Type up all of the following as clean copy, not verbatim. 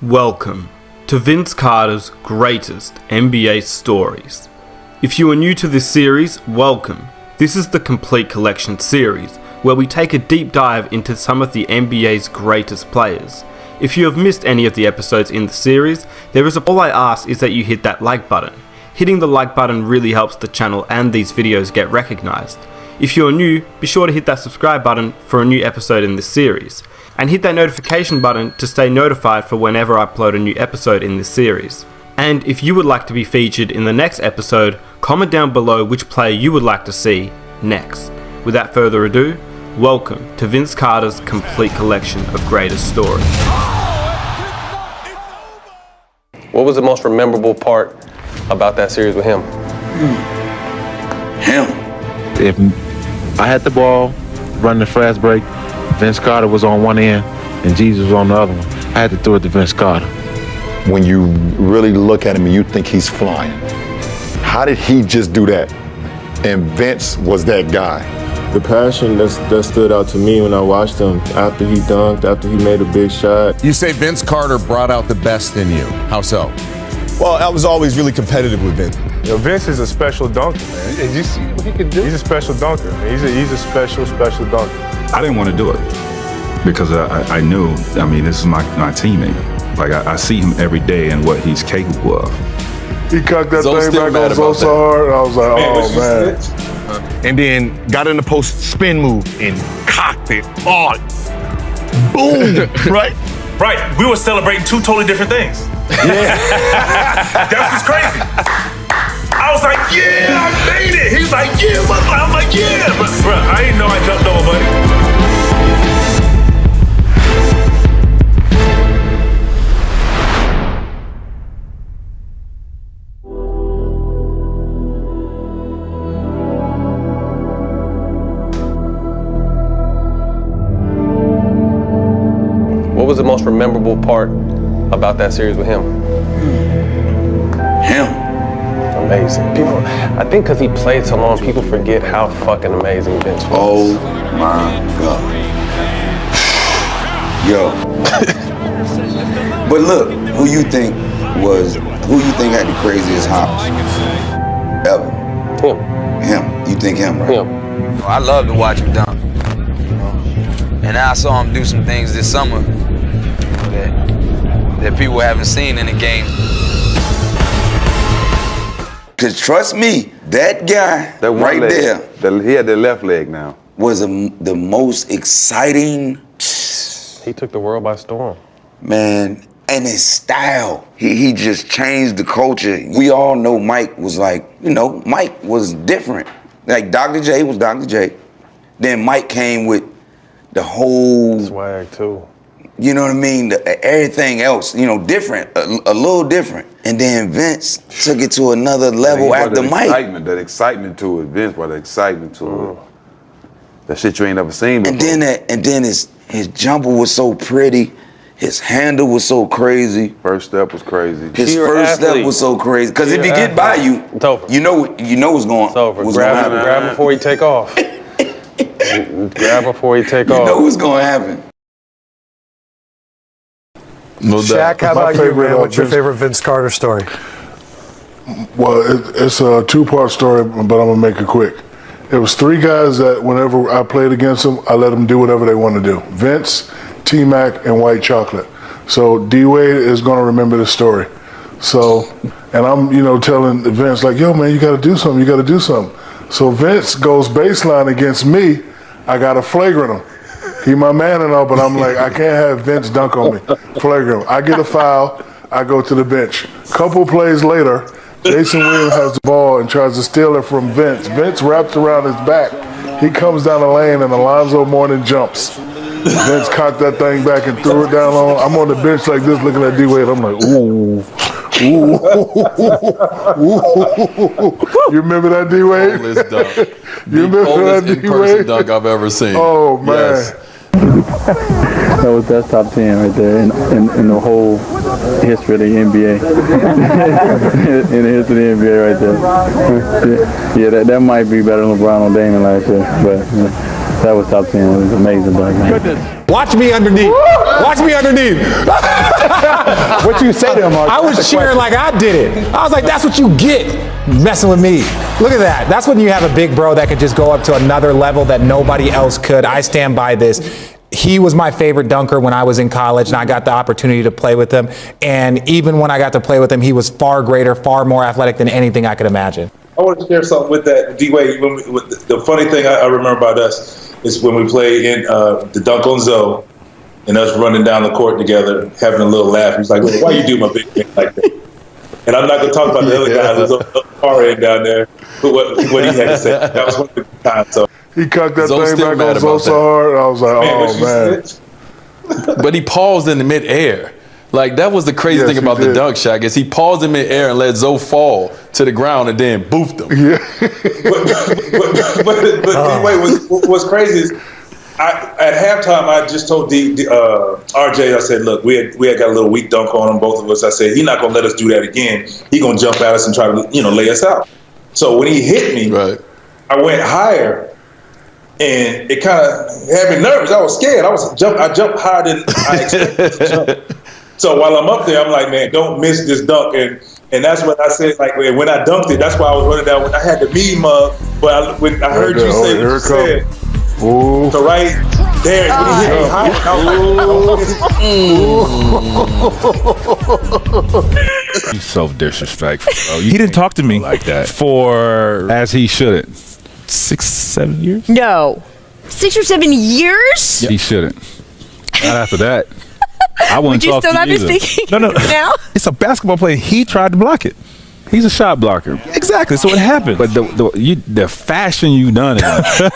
Welcome to Vince Carter's Greatest NBA Stories. If you are new to this series, welcome. This is the Complete Collection series, where we take a deep dive into some of the NBA's greatest players. If you have missed any of the episodes in the series, all I ask is that you hit that like button. Hitting the like button really helps the channel and these videos get recognized. If you are new, be sure to hit that subscribe button for a new episode in this series. And hit that notification button to stay notified for whenever I upload a new episode in this series. And if you would like to be featured in the next episode, comment down below which player you would like to see next. Without further ado, welcome to Vince Carter's Complete Collection of Greatest Stories. What was the most memorable part about that series with him? Him. If I had the ball, running the fast break, Vince Carter was on one end and Jesus was on the other one, I had to throw it to Vince Carter. When you really look at him and you think he's flying, how did he just do that? And Vince was that guy. The passion that stood out to me when I watched him after he dunked, after he made a big shot. You say Vince Carter brought out the best in you. How so? Well, I was always really competitive with Vince. You know, Vince is a special dunker, man. Did you see what he could do? He's a special dunker, man. He's a special dunker. I didn't want to do it because I knew, this is my teammate. Like, I see him every day and what he's capable of. He cocked that Zoe's thing still back mad on so hard, I was like, oh, man. And then got in the post spin move and cocked it hard. Boom, right? Right, we were celebrating two totally different things. Yeah. That's what's crazy. I was like, yeah, I made it. He's like, yeah, I'm like, yeah. But, bro, I didn't know I jumped over, buddy. What was the most memorable part about that series with him? Him. Amazing. People, I think because he played so long, people forget how fucking amazing Vince was. Oh my God. Yo. But look, who you think had the craziest hops ever? Him. You think him, right? Him. I love to watch him dunk. And I saw him do some things this summer that people haven't seen in the game. Cause trust me, that guy that one right leg, there, he had the left leg now, was the most exciting. He took the world by storm. Man, and his style. He just changed the culture. We all know Mike was like, Mike was different. Like Dr. J was Dr. J. Then Mike came with the whole Swag, too. You know what I mean? Everything else, different, a little different. And then Vince took it to another level after Mike. That excitement to it. Vince brought the excitement to it. That shit you ain't never seen before. And then his jumper was so pretty. His handle was so crazy. First step was crazy. His first step was so crazy. Because if he get by you, you know what's going on. Grab before he take off. Grab before he take off. You know what's going to happen. No doubt. Shaq, how about you, man? What's your favorite Vince Carter story? Well, it's a two-part story, but I'm going to make it quick. It was three guys that whenever I played against them, I let them do whatever they want to do. Vince, T-Mac, and White Chocolate. So D-Wade is going to remember this story. So, and I'm, telling Vince, like, yo, man, you got to do something. You got to do something. So Vince goes baseline against me. I got to flagrant him. He my man and all, but I'm like, I can't have Vince dunk on me. Flagrant. I get a foul. I go to the bench. Couple plays later, Jason Williams has the ball and tries to steal it from Vince. Vince wraps around his back. He comes down the lane and Alonzo Mourning jumps. Vince cocked that thing back and threw it down on. I'm on the bench like this looking at D-Wade. I'm like, ooh. Ooh. You remember that, D-Wade? You remember that, D-Wade? Dunk I've ever seen. Oh, man. Yes. That's top 10 right there in the whole history of the NBA. In the history of the NBA right there. Yeah, that might be better than LeBron or Damon last year, but that was top 10. It was amazing, dog, man. Watch me underneath. Watch me underneath. What you say to him, Mark? I was cheering like I did it. I was like, that's what you get messing with me. Look at that. That's when you have a big bro that could just go up to another level that nobody else could. I stand by this. He was my favorite dunker when I was in college, and I got the opportunity to play with him. And even when I got to play with him, he was far greater, far more athletic than anything I could imagine. I want to share something with that, D-Wade. The funny thing I remember about us is when we played in the Dunk on Zoe, and us running down the court together, having a little laugh. He's like, why you do my big thing like that? And I'm not going to talk about the other guy who's on the far end down there, but what he had to say. That was one of the times. So. He cocked that thing back on so hard. I was like, man. But he paused in the midair. Like, that was the crazy thing about the dunk shot, is he paused in midair and let Zoe fall to the ground and then boofed him. Yeah. but D-Wade, what's crazy is, at halftime, I just told RJ, I said, look, we had got a little weak dunk on him, both of us. I said, he's not going to let us do that again. He's going to jump at us and try to, lay us out. So when he hit me, I went higher, and it kind of had me nervous. I was scared. I jumped higher than I expected to jump. So while I'm up there, I'm like, man, don't miss this dunk. And that's what I said, like, when I dunked it, that's why I was running down. When I had the mean mug, but when I heard you say what you said, ooh. So right there, when he hit me high, I was like, He's so disrespectful, bro. He didn't talk to me like that for as he shouldn't. 6-7 years. No, 6 or 7 years. He shouldn't. Not after that. I wouldn't Would you talk still to not be either. speaking No. now? It's a basketball play. He tried to block it. He's a shot blocker. Exactly. So it happened. But the fashion you done it.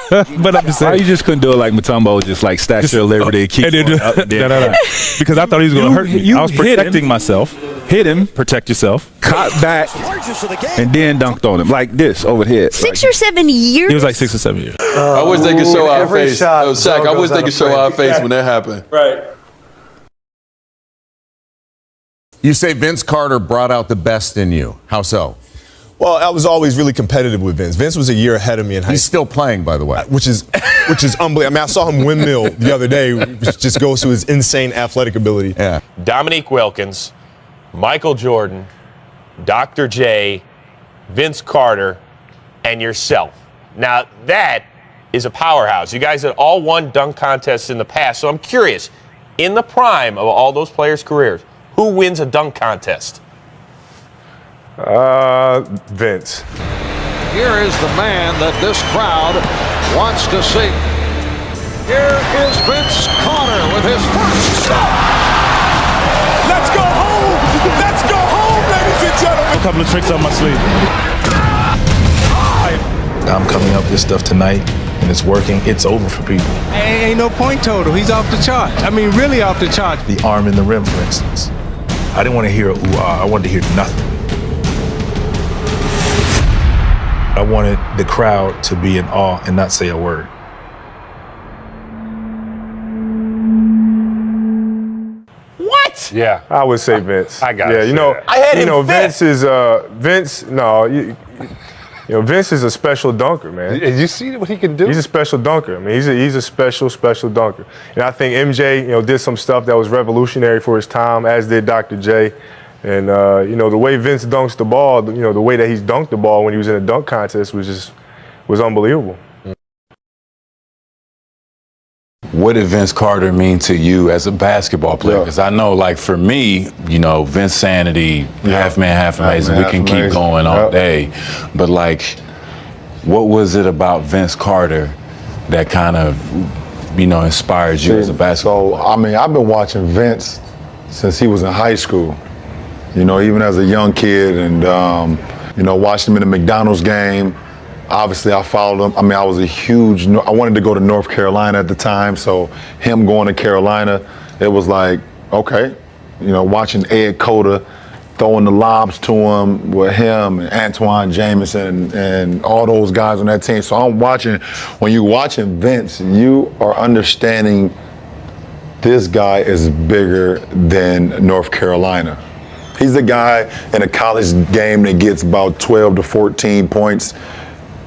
But I'm just saying. Why you just couldn't do it like Mutombo, just like Statue of Liberty and keep going up and down. No. Because I thought he was going to hurt me. I was protecting myself. Hit him, Protect yourself. caught back, and then dunked on him like this over the head. 6 or 7 years. He was like 6 or 7 years. I wish they could show our every face. shot, Shaq, I wish they could show our face when that happened. right. You say Vince Carter brought out the best in you. How so? Well, I was always really competitive with Vince. Vince was a year ahead of me in high He's school. still playing, by the way. Which is unbelievable. I mean, I saw him windmill the other day, which just goes to his insane athletic ability. Yeah. Dominique Wilkins, Michael Jordan, Dr. J, Vince Carter, and yourself. Now, that is a powerhouse. You guys had all won dunk contests in the past, so I'm curious, in the prime of all those players' careers, who wins a dunk contest? Vince. Here is the man that this crowd wants to see. Here is Vince Carter with his first shot. Let's go home! Let's go home, ladies and gentlemen! A couple of tricks up my sleeve. I'm coming up with this stuff tonight, and it's working. It's over for people. Ain't no point total. He's off the chart. I mean, really off the chart. The arm in the rim, for instance. I didn't want to hear ooh-ah. I wanted to hear nothing. I wanted the crowd to be in awe and not say a word. What? Yeah, I would say Vince. I got it. Yeah, I had him Vince is Vince. No, Vince is a special dunker, man. And you see what he can do? He's a special dunker. I mean, he's a special dunker. And I think MJ, did some stuff that was revolutionary for his time, as did Dr. J. And the way Vince dunks the ball, the way that he's dunked the ball when he was in a dunk contest was unbelievable. What did Vince Carter mean to you as a basketball player? Because I know, like, for me, Vince Sanity, half man, half amazing. We can keep going all day. But, like, what was it about Vince Carter that kind of, inspired you as a basketball player? So, I mean, I've been watching Vince since he was in high school, even as a young kid, and, watching him in the McDonald's game. Obviously, I followed him. I mean, I wanted to go to North Carolina at the time, so him going to Carolina, it was like, okay, watching Ed Cota throwing the lobs to him with him and Antoine Jamison and all those guys on that team. So when you're watching Vince, you are understanding this guy is bigger than North Carolina. He's the guy in a college game that gets about 12 to 14 points.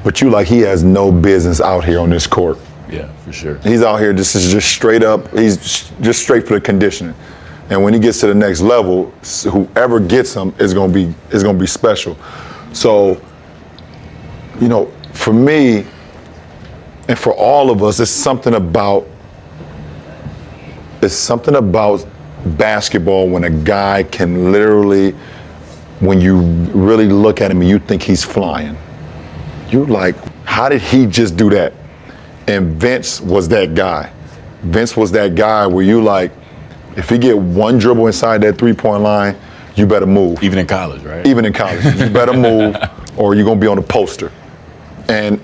But he has no business out here on this court. Yeah, for sure. He's out here, this is just straight up, he's just straight for the conditioning. And when he gets to the next level, whoever gets him is gonna be special. So, you know, for me and for all of us, it's something about basketball when a guy can literally, when you really look at him and you think he's flying, you're like, how did he just do that? And Vince was that guy. Vince was that guy where you like, if he get one dribble inside that three-point line, you better move. Even in college, right? Even in college, you better move, or you're gonna be on the poster. And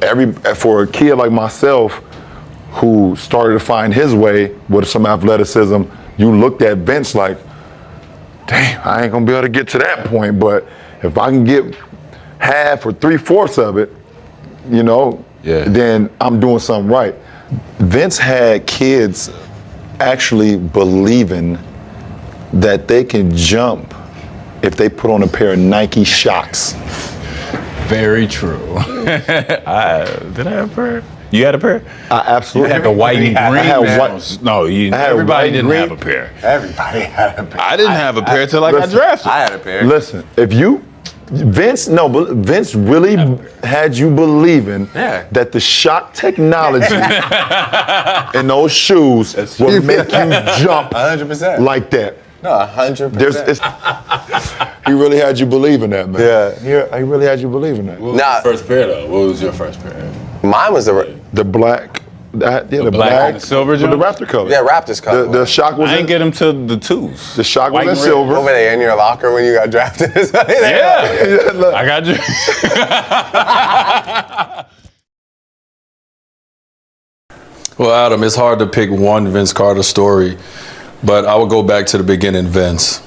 for a kid like myself, who started to find his way with some athleticism, you looked at Vince like, damn, I ain't gonna be able to get to that point, but if I can get half or 3/4 of it, you know, then I'm doing something right. Vince had kids actually believing that they can jump if they put on a pair of Nike Shocks. Very true. Did I have a pair? You had a pair? I absolutely You had the white and green. I had man. white. No, everybody didn't have a pair. Everybody had a pair. I didn't have a pair till I got drafted. I had a pair. Listen, Vince really had you believing that the shock technology in those shoes will make you jump 100%. like that. No, 100%. He really had you believing that, man. Yeah, he really had you believing that. What was your first pair, though? What was your first pair? Mine was the black. The black and the silver with the jump? Raptor color. Yeah, Raptors color. The shock was. I didn't get them to the twos. The shock White was in and red. silver. Over there in your locker when you got drafted. Yeah. I got you. Well, Adam, it's hard to pick one Vince Carter story, but I would go back to the beginning, Vince.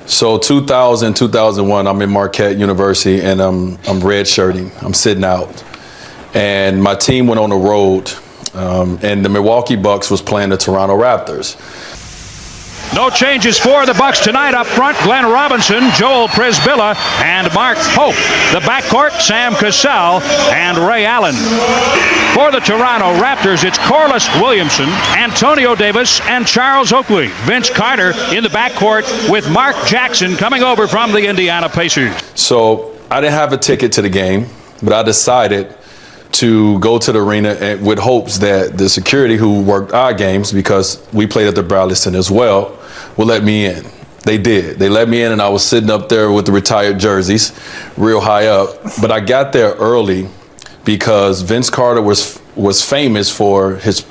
So 2000, 2001, I'm in Marquette University, and I'm redshirting. I'm sitting out. And my team went on the road, and the Milwaukee Bucks was playing the Toronto Raptors. No changes for the Bucks tonight. Up front, Glenn Robinson, Joel Prisbilla, and Mark Hope. The backcourt, Sam Cassell and Ray Allen. For the Toronto Raptors, it's Corliss Williamson, Antonio Davis, and Charles Oakley. Vince Carter in the backcourt with Mark Jackson coming over from the Indiana Pacers. So I didn't have a ticket to the game, but I decided to go to the arena with hopes that the security who worked our games, because we played at the Bradley Center as well, would let me in. They did. They let me in, and I was sitting up there with the retired jerseys, real high up. But I got there early because Vince Carter was famous for his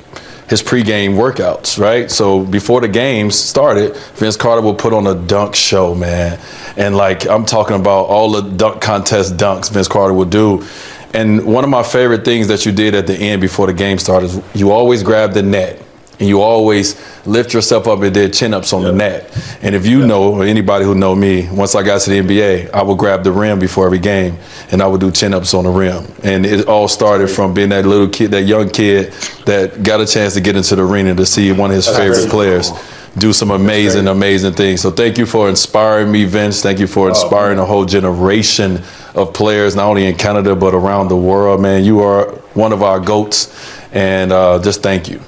pregame workouts, right? So before the games started, Vince Carter would put on a dunk show, man. And like, I'm talking about all the dunk contest dunks Vince Carter would do. And one of my favorite things that you did at the end before the game started is you always grab the net and you always lift yourself up and did chin-ups on the net. And if you know, or anybody who know me, once I got to the NBA, I would grab the rim before every game and I would do chin-ups on the rim. And it all started from being that little kid, that young kid that got a chance to get into the arena to see one of his favorite players do some amazing things. So thank you for inspiring me, Vince. Thank you for inspiring a whole generation of players, not only in Canada, but around the world, man. You are one of our GOATs, and just thank you.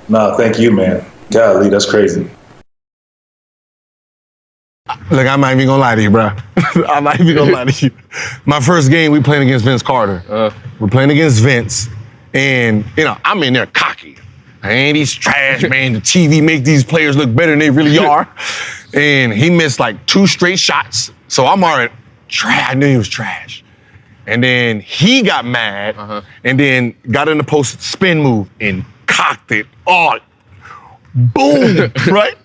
No, thank you, man. Golly, that's crazy. Look, I'm not even gonna lie to you, bro. I'm not even gonna lie to you. My first game, we playing against Vince Carter. We're playing against Vince, and I'm in there cocky. He's trash, man. The TV make these players look better than they really are. And he missed like 2 straight shots. So I'm already trash. I knew he was trash. And then he got mad and then got in the post spin move and cocked it. Oh, boom, right?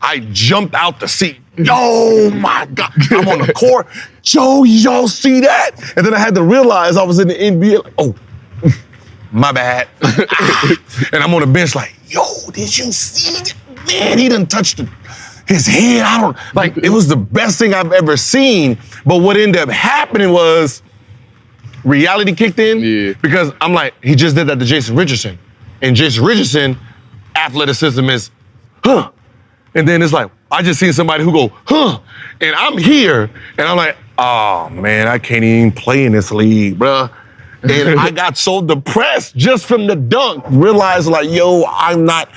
I jumped out the seat. Oh my God, I'm on the court. Joe, y'all see that? And then I had to realize I was in the NBA, like, oh, my bad. And I'm on the bench like, yo, did you see that? Man, he done touched his head. It was the best thing I've ever seen. But what ended up happening was reality kicked in because I'm like, he just did that to Jason Richardson. And Jason Richardson, athleticism is, huh. And then it's like, I just seen somebody who go, huh. And I'm here, and I'm like, oh man, I can't even play in this league, bruh. And I got so depressed just from the dunk, realized like, yo, I'm not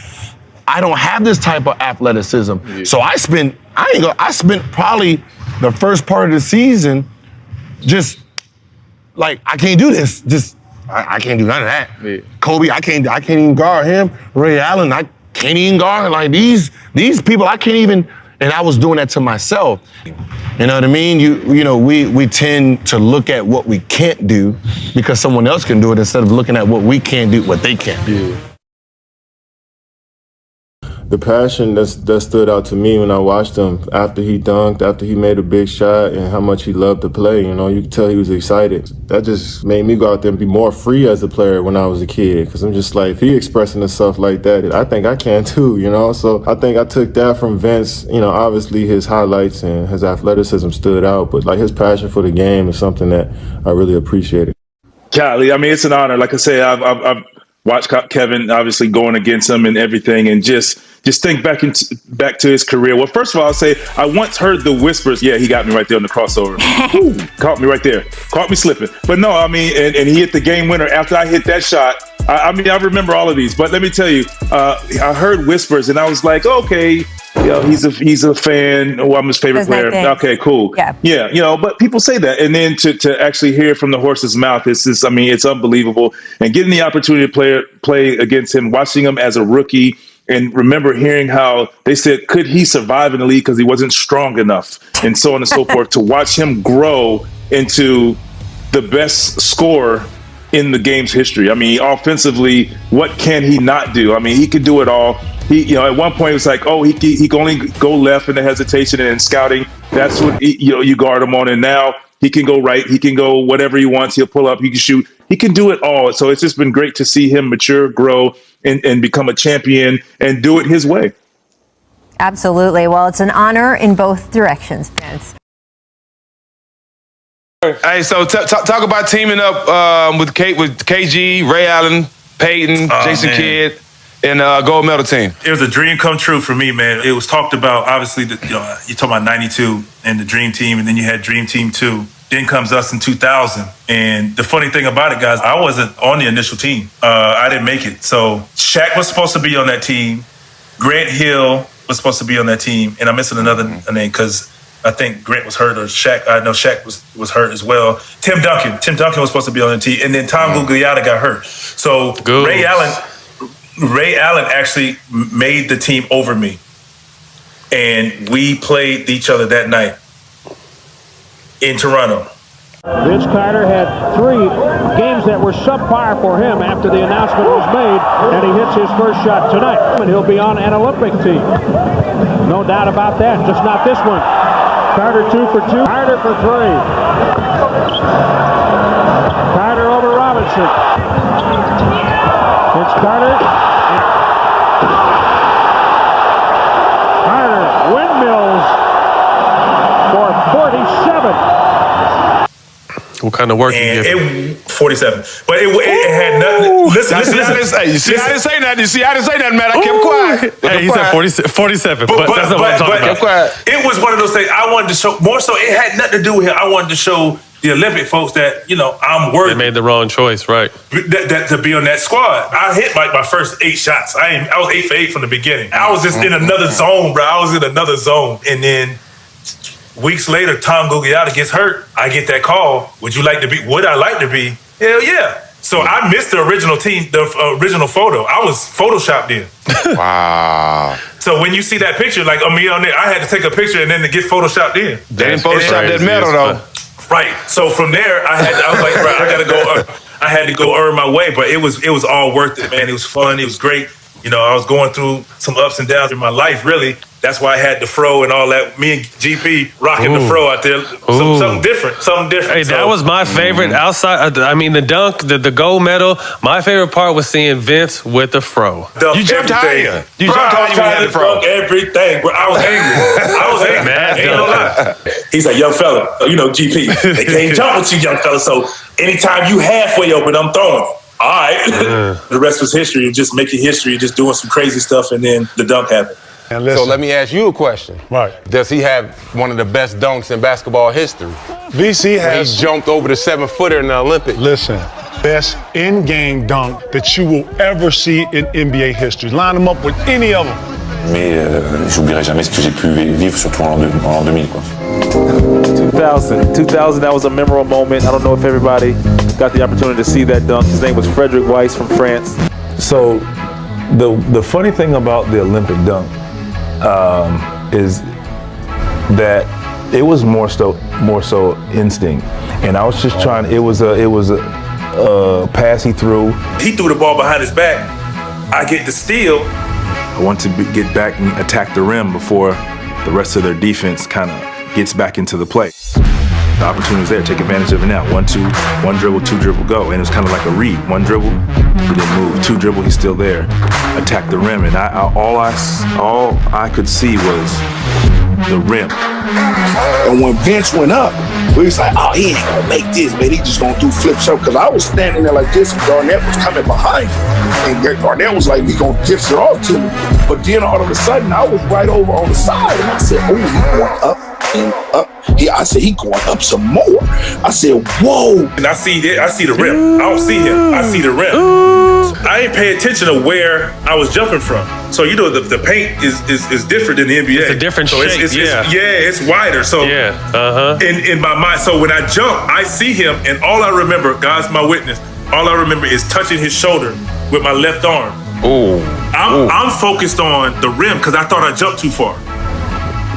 I don't have this type of athleticism. So I spent probably the first part of the season just like, I can't do this. I can't do none of that. Yeah. Kobe, I can't even guard him. Ray Allen, I can't even guard. Like these people, I can't even, and I was doing that to myself. You know what I mean? You know, we tend to look at what we can't do because someone else can do it instead of looking at what we can't do, what they can't do. The passion that stood out to me when I watched him after he dunked, after he made a big shot, and how much he loved to play. You know, you could tell he was excited. That just made me go out there and be more free as a player when I was a kid. Because I'm just like, if he expressing himself like that, I think I can too, you know? So I think I took that from Vince. You know, obviously his highlights and his athleticism stood out, but like his passion for the game is something that I really appreciated. Golly, I mean, it's an honor. Like I say, I've watched Kevin obviously going against him and everything, and just think back to his career. Well, first of all, I'll say I once heard the whispers. Yeah, he got me right there on the crossover. Ooh, caught me right there. Caught me slipping. But no, I mean, and he hit the game winner after I hit that shot. I mean, I remember all of these. But let me tell you, I heard whispers, and I was like, okay, you know, he's a fan. Oh, I'm his favorite player. Okay, cool. Yeah, you know, but people say that, and then to actually hear from the horse's mouth, it's unbelievable. And getting the opportunity to play against him, watching him as a rookie. And remember hearing how they said, could he survive in the league because he wasn't strong enough, and so on and so forth. To watch him grow into the best scorer in the game's history. I mean, offensively, what can he not do? I mean, he could do it all. He, you know, at one point it was like, oh, he can only go left in the hesitation and in scouting. That's what you guard him on. And now he can go right. He can go whatever he wants. He'll pull up. He can shoot. He can do it all. So it's just been great to see him mature, grow, and become a champion and do it his way. Absolutely. Well, it's an honor in both directions, Vince. Hey, so talk about teaming up with KG, Ray Allen, Peyton, Jason Kidd, and gold medal team. It was a dream come true for me, man. It was talked about, obviously, you talking about 92 and the Dream Team, and then you had Dream Team 2. Then comes us in 2000. And the funny thing about it, guys, I wasn't on the initial team. I didn't make it. So Shaq was supposed to be on that team. Grant Hill was supposed to be on that team. And I'm missing another name because I think Grant was hurt, or Shaq. I know Shaq was hurt as well. Tim Duncan was supposed to be on the team. And then Tom Gugliotta got hurt. So Ray Allen actually made the team over me. And we played each other that night in Toronto. Vince Carter had 3 games that were subpar for him after the announcement was made, and he hits his first shot tonight. And he'll be on an Olympic team. No doubt about that, just not this one. Carter 2 for 2, Carter for 3. Carter over Robinson. It's Carter. Carter windmills for 47. What kind of work you give? 47. But it had nothing. Listen. You see, I didn't say nothing, man. I kept quiet. Hey, he said 47, but that's not what I'm talking about. It was one of those things I wanted to show, more so it had nothing to do with him. I wanted to show the Olympic folks that, you know, I'm worthy. They made the wrong choice, right? That to be on that squad. I hit like my first 8 shots. I was 8 for 8 from the beginning. I was just in another zone, bro. I was in another zone. And then weeks later, Tom Gugliotta gets hurt. I get that call. Would I like to be? Hell yeah. So I missed the original team, the original photo. I was photoshopped in. Wow. So when you see that picture, like me on there, I had to take a picture and then to get photoshopped in. They didn't photoshop that medal though. Right. So from there, I was like, bro, I gotta go. I had to go earn my way, but it was all worth it, man. It was fun. It was great. You know, I was going through some ups and downs in my life, really. That's why I had the fro and all that. Me and GP rocking the fro out there. Something different. Hey, that was my favorite outside. I mean, the dunk, the gold medal. My favorite part was seeing Vince with the fro. You jumped higher. You jumped higher when you had the fro. Everything. Bro, I was angry. Man, ain't no lie. He's like, young fella, you know, GP. They can't jump with you, young fella. So anytime you halfway open, I'm throwing. All right. The rest was history. Just making history, just doing some crazy stuff, and then the dunk happened. So let me ask you a question. Right. Does he have one of the best dunks in basketball history? VC has. He jumped over the 7-footer in the Olympics. Listen, Best in-game dunk that you will ever see in NBA history. Line them up with any of them. Mais j'oublierai jamais ce que j'ai pu vivre, surtout en l'an 2000. Quoi. 2000, that was a memorable moment. I don't know if everybody got the opportunity to see that dunk. His name was Frederick Weiss from France. So the funny thing about the Olympic dunk is that it was more so instinct, and I was just trying. It was a pass he threw. He threw the ball behind his back. I get the steal. I want to get back and attack the rim before the rest of their defense kind of gets back into the play. The opportunity was there. Take advantage of it now. 1-2, one dribble, two dribble, go. And it was kind of like a read. One dribble, he didn't move. Two dribble, he's still there. Attack the rim, and all I could see was the rim. And when Vince went up, we was like, oh, he ain't gonna make this, man. He just gonna do flips up. Cause I was standing there like this, and Garnett was coming behind me. And Garnett was like, he gonna dish it off to me. But then all of a sudden, I was right over on the side, and I said, oh, he's going up and up. I said, he going up some more. I said, whoa. And I see the rim. I don't see him. I see the rim. So I ain't pay attention to where I was jumping from. So you know the paint is different than the NBA. It's a different shape. It's wider. So in my mind, so when I jump, I see him, and all I remember, God's my witness, all I remember is touching his shoulder with my left arm. I'm focused on the rim because I thought I jumped too far.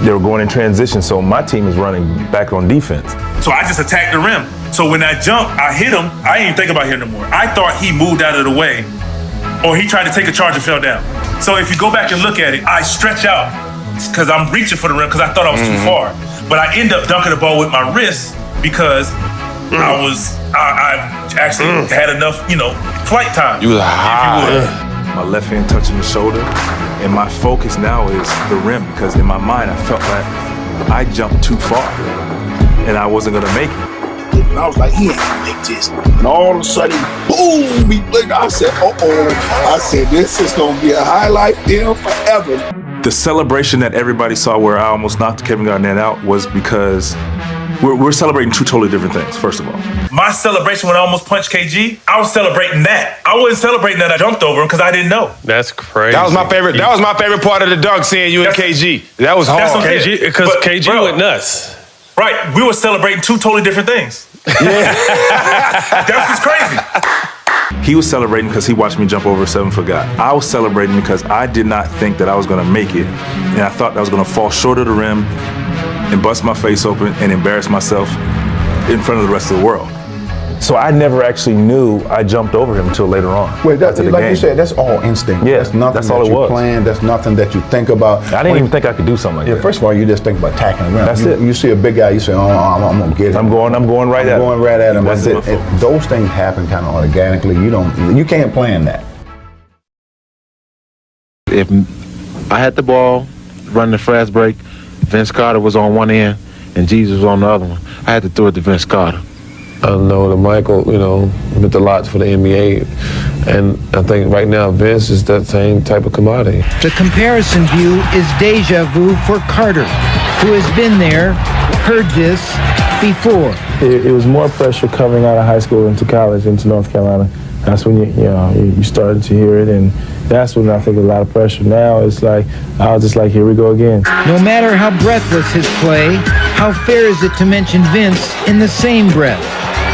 They were going in transition, so my team is running back on defense. So I just attacked the rim. So when I jumped, I hit him. I ain't even think about hitting him more. I thought he moved out of the way, or he tried to take a charge and fell down. So if you go back and look at it, I stretch out because I'm reaching for the rim because I thought I was too far. But I end up dunking the ball with my wrist because I actually had enough, flight time. You was high. My left hand touching the shoulder, and my focus now is the rim because in my mind I felt like I jumped too far and I wasn't gonna make it. And I was like, he ain't gonna make this. And all of a sudden, boom, he blinked. I said, I said, this is gonna be a highlight film forever. The celebration that everybody saw where I almost knocked Kevin Garnett out was because we're celebrating two totally different things, first of all. My celebration when I almost punched KG, I was celebrating that. I wasn't celebrating that I jumped over him because I didn't know. That's crazy. That was my favorite. That was my favorite part of the dunk, seeing you and KG. That was hard. Because KG went nuts. Right, we were celebrating two totally different things. Yeah. That's just crazy. He was celebrating because he watched me jump over a 7-foot guy. I was celebrating because I did not think that I was going to make it, and I thought that I was going to fall short of the rim and bust my face open and embarrass myself in front of the rest of the world. So I never actually knew I jumped over him until later on. Wait, like you said, that's all instinct. Yeah, that's nothing that's all that it was. You plan. That's nothing that you think about. I didn't even think I could do something like that. First of all, you just think about attacking the rim. That's it. You see a big guy, you say, I'm gonna get him. I'm going right at him. I'm going right at him. That's it. Those things happen kind of organically. You can't plan that. If I had the ball, running the fast break, Vince Carter was on one end and Jesus was on the other one, I had to throw it to Vince Carter. I know that Michael, meant a lot for the NBA, and I think right now Vince is that same type of commodity. The comparison view is deja vu for Carter, who has been there, heard this before. It was more pressure coming out of high school into college, into North Carolina. That's when you started to hear it, and that's when I think a lot of pressure. Now it's like, I was just like, here we go again. No matter how breathless his play, how fair is it to mention Vince in the same breath?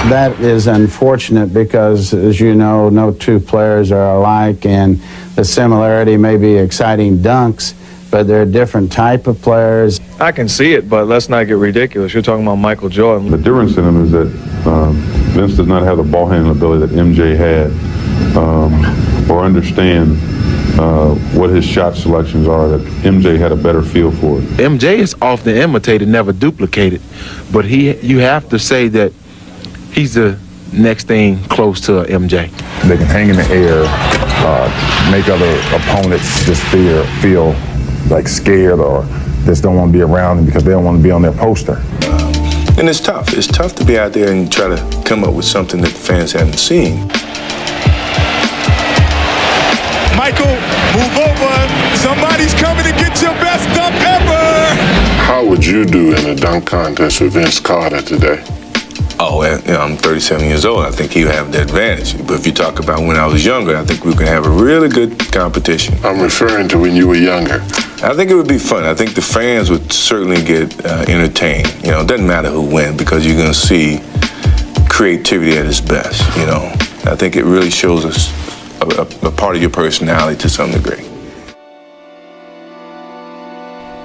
That is unfortunate because, as you know, no two players are alike, and the similarity may be exciting dunks, but they're a different type of players. I can see it, but let's not get ridiculous. You're talking about Michael Jordan. The difference in him is that Vince does not have the ball handling ability that MJ had, or understand what his shot selections are, that MJ had a better feel for it. MJ is often imitated, never duplicated, but you have to say that he's the next thing close to MJ. They can hang in the air, make other opponents just feel like scared or just don't want to be around them because they don't want to be on their poster. And it's tough. It's tough to be out there and try to come up with something that the fans haven't seen. Michael, move over. Somebody's coming to get your best dunk ever. How would you do in a dunk contest with Vince Carter today? Oh, and, you know, I'm 37 years old. I think he'll have the advantage. But if you talk about when I was younger, I think we can have a really good competition. I'm referring to when you were younger. I think it would be fun. I think the fans would certainly get entertained. You know, it doesn't matter who wins because you're going to see creativity at its best, you know. I think it really shows us a part of your personality to some degree.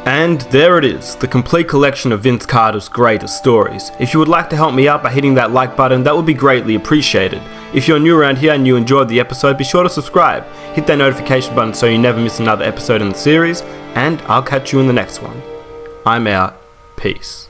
And there it is, the complete collection of Vince Carter's greatest stories. If you would like to help me out by hitting that like button, that would be greatly appreciated. If you're new around here and you enjoyed the episode, be sure to subscribe. Hit that notification button so you never miss another episode in the series, and I'll catch you in the next one. I'm out. Peace.